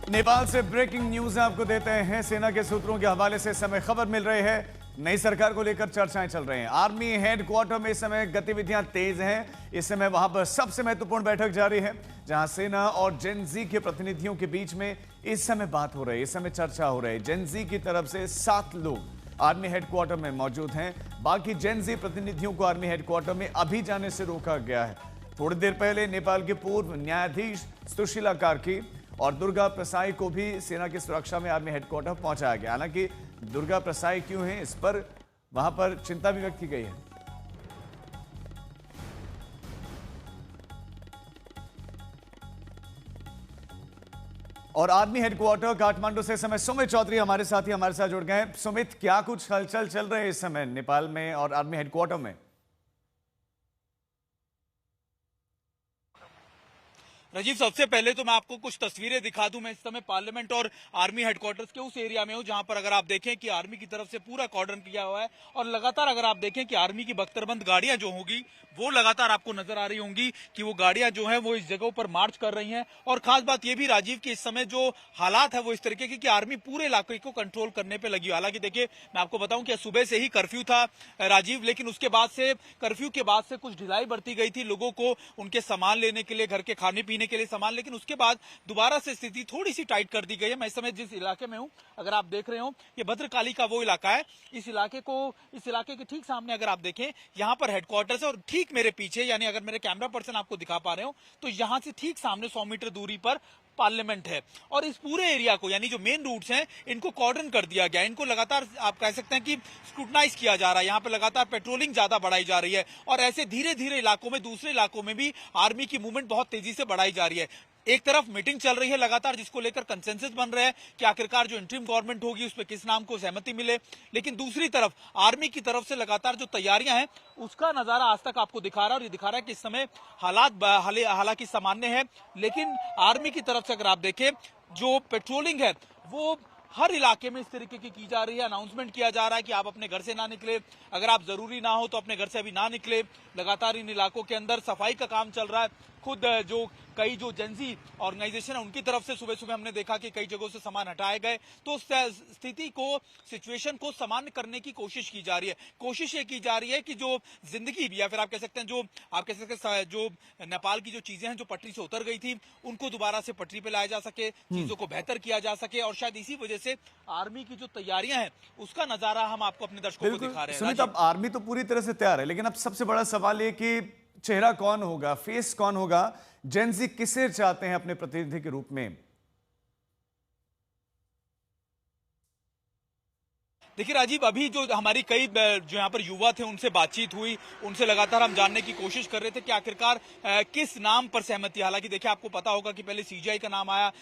नेपाल से breaking news आपको देते हैं। सेना के सूत्रों के हवाले से इस समय खबर मिल रही है, नई सरकार को लेकर चर्चाएं चल रही हैं। आर्मी हेडक्वार्टर में इस समय गतिविधियां तेज हैं। इस समय वहां पर सबसे महत्वपूर्ण बैठक जारी है, जहां सेना और जेन जी के प्रतिनिधियों के बीच में इस समय बात हो रही है, इस समय चर्चा हो रही है। जेन जी की तरफ से 7 लोग आर्मी हेडक्वार्टर में मौजूद हैं। बाकी जेन जी प्रतिनिधियों को आर्मी हेडक्वार्टर में अभी जाने से रोका गया है। थोड़ी देर पहले नेपाल के पूर्व न्यायाधीश सुशीला कार्की और दुर्गा प्रसाई को भी सेना की सुरक्षा में आर्मी हेडक्वार्टर पहुंचाया गया। हालांकि दुर्गा प्रसाई क्यों है, इस पर वहां पर चिंता भी व्यक्त की गई है। और आर्मी हेडक्वार्टर काठमांडू से इस समय सुमित चौधरी हमारे साथ जुड़ गए हैं। सुमित, क्या कुछ हलचल चल रहे हैं इस समय नेपाल में और आर्मी हेडक्वार्टर में? राजीव, सबसे पहले तो मैं आपको कुछ तस्वीरें दिखा दूं। मैं इस समय पार्लियामेंट और आर्मी हेडक्वार्टर्स के उस एरिया में हूं जहां पर अगर आप देखें कि आर्मी की तरफ से पूरा कॉर्डन किया हुआ है और लगातार अगर आप देखें कि आर्मी की बख्तरबंद गाड़ियां जो होंगी वो लगातार आपको नजर आ रही होंगी कि वो गाड़ियां जो है वो इस जगहों पर मार्च कर रही हैं। और खास बात यह भी राजीव कि इस समय जो हालात है वो इस तरीके की कि आर्मी पूरे इलाके को कंट्रोल करने पर लगी। हालांकि देखिए, मैं आपको बताऊं कि सुबह से ही कर्फ्यू था राजीव, लेकिन उसके बाद से कर्फ्यू के बाद से कुछ ढिलाई बरती गई थी लोगों को उनके सामान लेने के लिए, घर के खाने पीने के लिए सामान, लेकिन उसके बाद दोबारा से स्थिति थोड़ी सी टाइट कर दी गई है। मैं इस समय जिस इलाके में हूं, अगर आप देख रहे हो, ये भद्रकाली का वो इलाका है। इस इलाके के ठीक सामने अगर आप देखें, यहां पर हेडक्वार्टर्स है और ठीक मेरे पीछे, यानी अगर मेरे कैमरा पर्सन आपको दिखा पा रहे हो तो यहां से ठीक सामने 100 मीटर दूरी पर पार्लियामेंट है। और इस पूरे एरिया को, यानी जो मेन रूट्स हैं, इनको कॉर्डन कर दिया गया है। इनको लगातार आप कह सकते हैं कि स्क्रूटनाइज किया जा रहा है। यहाँ पर लगातार पेट्रोलिंग ज्यादा बढ़ाई जा रही है और ऐसे धीरे धीरे इलाकों में, दूसरे इलाकों में भी आर्मी की मूवमेंट बहुत तेजी से बढ़ाई जा रही है। एक तरफ मीटिंग चल रही है लगातार, जिसको लेकर कंसेंसस बन रहे हैं कि आखिरकार जो इंटरिम गवर्नमेंट होगी उस पर किस नाम को सहमति मिले, लेकिन दूसरी तरफ आर्मी की तरफ से लगातार जो तैयारियां हैं उसका नजारा आज तक आपको दिखा रहा है। और ये दिखा रहा है कि इस समय हालात हालांकि सामान्य है, लेकिन आर्मी की तरफ से अगर आप देखें, जो पेट्रोलिंग है वो हर इलाके में इस तरीके की जा रही है। अनाउंसमेंट किया जा रहा है कि आप अपने घर से ना निकले, अगर आप जरूरी ना हो तो अपने घर से अभी ना निकले। लगातार इन इलाकों के अंदर सफाई का काम चल रहा है। खुद जो कई जो जेनजी ऑर्गेनाइजेशन है उनकी तरफ से सुबह सुबह हमने देखा कि कई जगहों से सामान हटाए गए। तो स्थिति को, सिचुएशन को सामान्य करने की कोशिश की जा रही है। कोशिश ये की जा रही है कि जो जिंदगी भी, या फिर आप कह सकते हैं जो आप कह सकते हैं जो नेपाल की जो चीजें हैं जो पटरी से उतर गई थी, उनको दोबारा से पटरी पे लाया जा सके, चीजों को बेहतर किया जा सके। और शायद इसी वजह से आर्मी की जो तैयारियां हैं उसका नजारा हम आपको अपने दर्शकों को दिखा रहे हैं। सुमित, अब आर्मी तो पूरी तरह से तैयार है, लेकिन अब सबसे बड़ा सवाल ये कि चेहरा कौन होगा, फेस कौन होगा? जेन जी किसे चाहते हैं अपने प्रतिनिधि के रूप में? देखिए राजीव, अभी जो हमारी कई जो यहाँ पर युवा थे उनसे बातचीत हुई, उनसे लगातार हम जानने की कोशिश कर रहे थे कि आखिरकार किस नाम पर सहमति। हालांकि देखिए, आपको पता होगा कि पहले सीजीआई का नाम आया,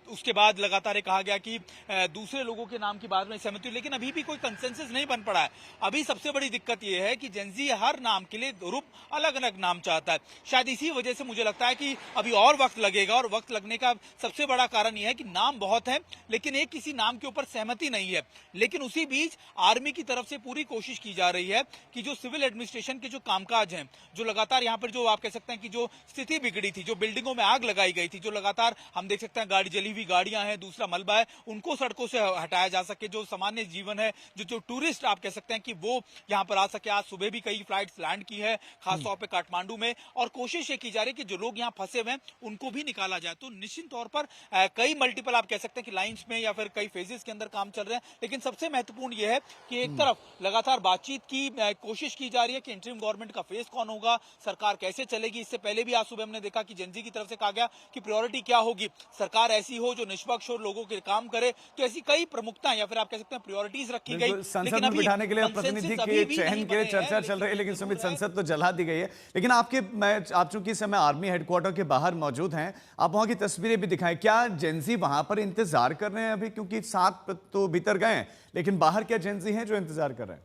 उसके बाद लगातार कहा गया कि दूसरे लोगों के नाम की बाद में सहमति हुई, लेकिन अभी भी कोई कंसेंसस नहीं बन पड़ा है। अभी सबसे बड़ी दिक्कत यह है कि जेनजी हर नाम के लिए ग्रुप अलग अलग नाम चाहता है। शायद इसी वजह से मुझे लगता है कि अभी और वक्त लगेगा। और वक्त लगने का सबसे बड़ा कारण यह है कि नाम बहुत है, लेकिन एक किसी नाम के ऊपर सहमति नहीं है। लेकिन उसी बीच आर्मी की तरफ से पूरी कोशिश की जा रही है कि जो सिविल एडमिनिस्ट्रेशन के जो कामकाज हैं, जो लगातार यहाँ पर जो आप कह सकते हैं कि जो स्थिति बिगड़ी थी, जो बिल्डिंगों में आग लगाई गई थी, जो लगातार हम देख सकते हैं गाड़ी जली हुई गाड़ियां हैं, दूसरा मलबा है, उनको सड़कों से हटाया जा सके। जो सामान्य जीवन है, जो टूरिस्ट आप कह सकते हैं कि वो यहाँ पर आ सके। आज सुबह भी कई फ्लाइट्स लैंड की है, खासतौर पर काठमांडू में। और कोशिश ये की जा रही है कि जो लोग यहाँ फंसे हुए हैं उनको भी निकाला जाए। तो निश्चित तौर पर कई मल्टीपल आप कह सकते हैं कि लाइन्स में या फिर कई फेजेस के अंदर काम चल रहे हैं। लेकिन सबसे महत्वपूर्ण यह है कि एक तरफ लगातार बातचीत की कोशिश की जा रही है कि इंटरिम गवर्नमेंट का फेस कौन होगा, सरकार कैसे चलेगी। इससे पहले भी आज सुबह हमने देखा कि जेनजी की तरफ से कहा गया कि प्रायोरिटी क्या होगी, सरकार ऐसी हो जो निष्पक्ष और लोगों के काम करे। तो ऐसी कई प्रमुखता या फिर आप कह सकते हैं प्रायोरिटीज रखी गई। संसद में बिठाने के लिए प्रतिनिधि के चयन के लिए चर्चा चल रही है, लेकिन सुमित, संसद तो जला दी गई है। लेकिन आप चूंकि इस समय आर्मी हेडक्वार्टर के बाहर मौजूद हैं, आप वहां की तस्वीरें भी दिखाएं। क्या जेनजी वहां पर इंतजार कर रहे हैं अभी? क्योंकि 7 तो भीतर गए हैं, लेकिन बाहर क्या जेनजी हैं जो इंतजार कर रहे हैं?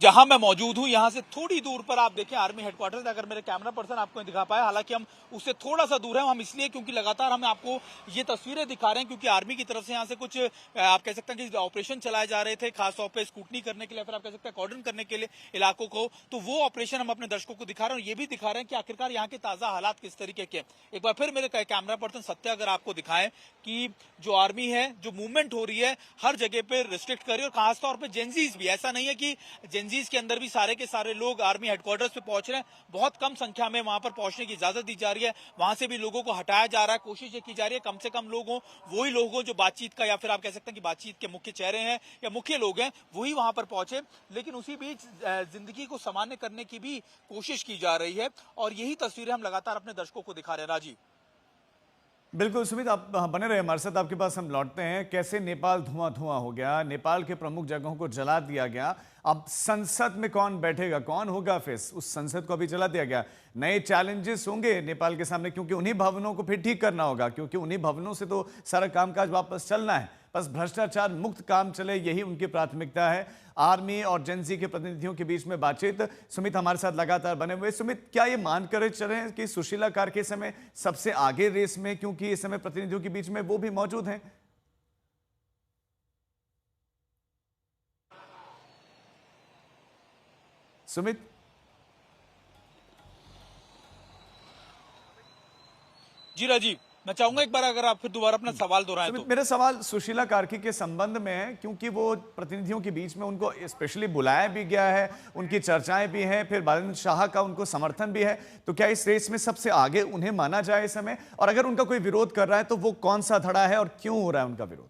जहां मैं मौजूद हूं यहां से थोड़ी दूर पर आप देखें आर्मी हेडक्वार्टर, अगर मेरे कैमरा पर्सन आपको नहीं दिखा पाया, हालांकि हम उससे थोड़ा सा दूर है, हम इसलिए क्योंकि लगातार हम आपको ये तस्वीरें दिखा रहे हैं क्योंकि आर्मी की तरफ से यहां से कुछ आप कह सकते हैं कि ऑपरेशन चलाए जा रहे थे, खासतौर पर स्कूटनी करने के लिए, फिर आप कह सकते हैं कॉर्डन करने के लिए इलाकों को, तो वो ऑपरेशन हम अपने दर्शकों को दिखा रहे हैं और ये भी दिखा रहे हैं कि आखिरकार यहाँ के ताजा हालात किस तरीके के। एक बार फिर मेरे कैमरा पर्सन सत्य अगर आपको दिखाएं कि जो आर्मी है, जो मूवमेंट हो रही है, हर जगह पे रिस्ट्रिक्ट कर रही है और खासतौर पर जेंजीज भी, ऐसा नहीं है कि जेंजीज के अंदर भी सारे के सारे लोग आर्मी हेडक्वार्टर्स पे पहुंच रहे हैं, बहुत कम संख्या में वहां पर पहुंचने की इजाजत दी जा रही है, वहां से भी लोगों को हटाया जा रहा है, कोशिश ये की जा रही है कम से कम लोग हों, वही लोग हों जो बातचीत का या फिर आप कह सकते हैं कि बातचीत के मुख्य चेहरे हैं या मुख्य लोग हैं, वही वहां पर पहुंचे। लेकिन उसी बीच जिंदगी को सामान्य करने की भी कोशिश की जा रही है और यही तस्वीरें हम लगातार अपने दर्शकों को दिखा रहे हैं। राजीव, बिल्कुल सुमित, आप बने रहे हमारे साथ, आपके पास हम लौटते हैं। कैसे नेपाल धुआं धुआं हो गया, नेपाल के प्रमुख जगहों को जला दिया गया, अब संसद में कौन बैठेगा, कौन होगा फेस, उस संसद को अभी जला दिया गया। नए चैलेंजेस होंगे नेपाल के सामने क्योंकि उन्हीं भवनों को फिर ठीक करना होगा, क्योंकि उन्हीं भवनों से तो सारा कामकाज वापस चलना है। बस भ्रष्टाचार मुक्त काम चले, यही उनकी प्राथमिकता है। आर्मी और जेनजी के प्रतिनिधियों के बीच में बातचीत। सुमित हमारे साथ लगातार बने हुए। सुमित, क्या ये मानकर चले कि सुशीला कार्के इस समय सबसे आगे रेस में, क्योंकि इस समय प्रतिनिधियों के बीच में वो भी मौजूद हैं? सुमित, जी राजीव, मैं चाहूंगा एक बार अगर आप फिर दोबारा अपना सवाल दोहराएं तो। मेरा सवाल सुशीला कार्की के संबंध में है, क्योंकि वो प्रतिनिधियों के बीच में उनको स्पेशली बुलाया भी गया है, उनकी चर्चाएं भी हैं, फिर बालन शाह का उनको समर्थन भी है, तो क्या इस रेस में सबसे आगे उन्हें माना जाए इस समय? और अगर उनका कोई विरोध कर रहा है तो वो कौन सा धड़ा है और क्यों हो रहा है उनका विरोध?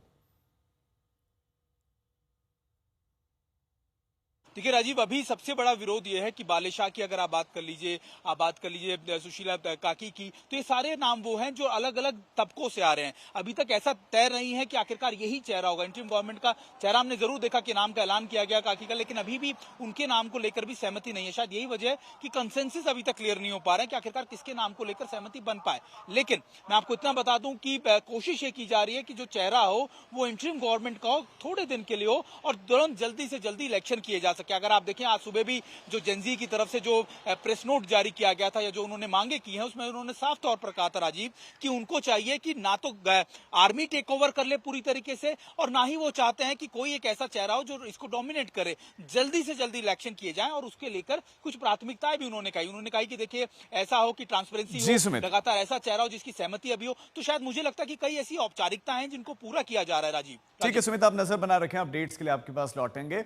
देखिए राजीव, अभी सबसे बड़ा विरोध ये है कि बालेशाह की अगर आप बात कर लीजिए सुशीला काकी की, तो ये सारे नाम वो हैं जो अलग अलग तबकों से आ रहे हैं। अभी तक ऐसा तय नहीं है कि आखिरकार यही चेहरा होगा। इंटरिम गवर्नमेंट का चेहरा हमने जरूर देखा कि नाम का ऐलान किया गया काकी का, लेकिन अभी भी उनके नाम को लेकर भी सहमति नहीं है। शायद यही वजह है कि कंसेंसस अभी तक क्लियर नहीं हो पा रहा है कि आखिरकार किसके नाम को लेकर सहमति बन पाए। लेकिन मैं आपको इतना बता दूं कि कोशिश ये की जा रही है कि जो चेहरा हो वो इंटरिम गवर्नमेंट का हो, थोड़े दिन के लिए हो और तुरंत जल्दी से जल्दी इलेक्शन किए जा सके। अगर आप देखें आज सुबह भी जो जेनजी की तरफ से जो प्रेस नोट जारी किया गया था या जो उन्होंने मांगे की हैं, उसमें उन्होंने साफ तौर पर कहा था राजीव कि उनको चाहिए कि ना तो आर्मी टेक ओवर कर ले पूरी तरीके से और ना ही वो चाहते हैं कि कोई एक ऐसा चेहरा हो जो इसको डोमिनेट करे। जल्दी से जल्दी इलेक्शन किए जाएं और उसके लेकर कुछ प्राथमिकताएं भी उन्होंने कही कि देखिए ऐसा हो कि ट्रांसपेरेंसी हो, लगातार ऐसा चेहरा हो जिसकी सहमति अभी हो। तो शायद मुझे लगता है कि कई ऐसी औपचारिकताएं हैं जिनको पूरा किया जा रहा है। राजीव, ठीक है सुमित, आप नजर बना रखें, अपडेट्स के लिए आपके पास लौटेंगे।